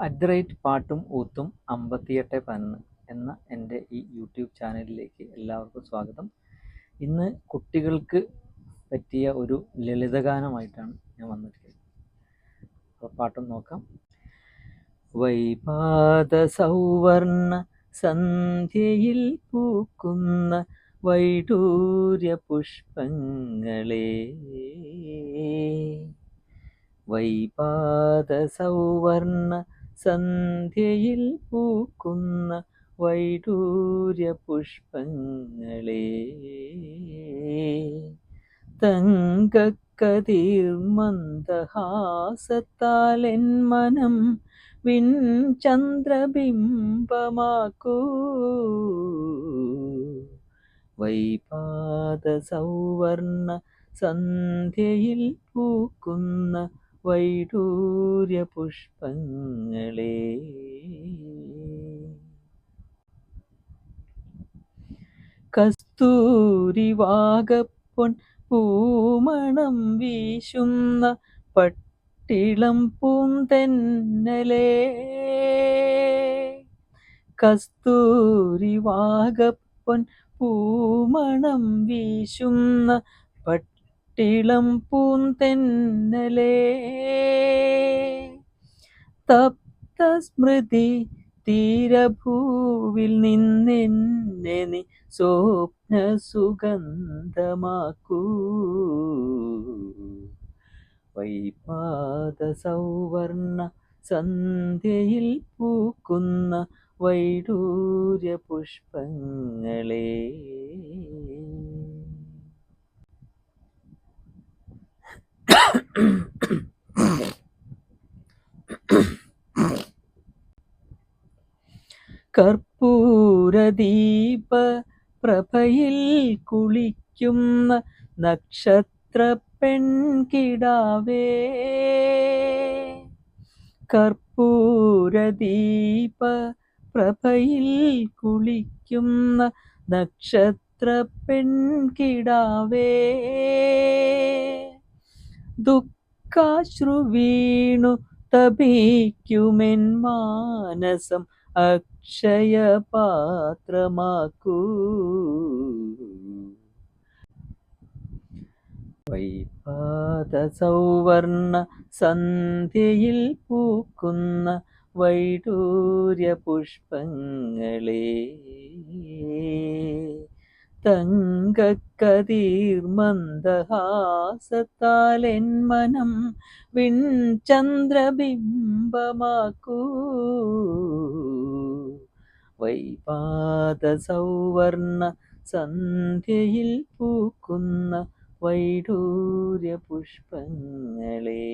പാട്ടും ഊത്തും 5811 എന്ന എൻ്റെ ഈ യൂട്യൂബ് ചാനലിലേക്ക് എല്ലാവർക്കും സ്വാഗതം. ഇന്ന് കുട്ടികൾക്ക് പറ്റിയ ഒരു ലളിതഗാനമായിട്ടാണ് ഞാൻ വന്നിട്ടുള്ളത്. അപ്പോൾ പാട്ടൊന്ന് നോക്കാം. വൈപാദ സൗവർണ സന്ധ്യയിൽ പൂക്കുന്ന വൈഡൂര്യ പുഷ്പങ്ങളെ, വൈപാദ സൗവർണ സന്ധ്യയിൽ പൂക്കുന്ന വൈഡൂര്യ പുഷ്പങ്ങളെ, തങ്കക്കതിർ മന്ദഹാസത്താൽ എൻ മനം വിൻചന്ദ്രബിംബമാക്കൂ. വൈപാദ സൗവർണ സന്ധ്യയിൽ പൂക്കുന്ന വൈഡൂര്യ പുഷ്പങ്ങളെ, കസ്തൂരി വാഗപ്പൊൻ പൂമണം വീശുന്ന പട്ടിളം പൂന്തെന്നലേ, കസ്തൂരി വാഗപ്പൊൻ പൂമണം വീശുന്ന പട്ടിളം പൂന്തെന്നലേ, തപ്ത സ്മൃതി തീരഭൂവിൽ നിന്നെന്നെ നീ സ്വപ്ന സുഗന്ധമാക്കൂ. വൈപാദ സൗവർണ സന്ധ്യയിൽ പൂക്കുന്ന വൈഡൂര്യ പുഷ്പങ്ങളെ. കർപ്പൂരദീപ പ്രഭയിൽ കുളിക്കുന്ന നക്ഷത്ര പെൺകിടാവേ, കർപ്പൂരദീപ പ്രഭയിൽ കുളിക്കുന്ന നക്ഷത്ര പെൺകിടാവേ, ദുഃഖാശ്രു വീണു തപിക്കുമെൻ മാനസം അക്ഷയപാത്രമാക്കൂ. വൈപാദ സൗവർണ സന്ധ്യയിൽ പൂക്കുന്ന വൈഡൂര്യ പുഷ്പങ്ങളെ, തങ്കക്കതിർ മന്ദഹാസത്താൽ എൻ മനം വിൻചന്ദ്രബിംബമാക്കൂ. വൈപാദ സൗവർണ സന്ധ്യയിൽ പൂക്കുന്ന വൈഡൂര്യ പുഷ്പങ്ങളെ.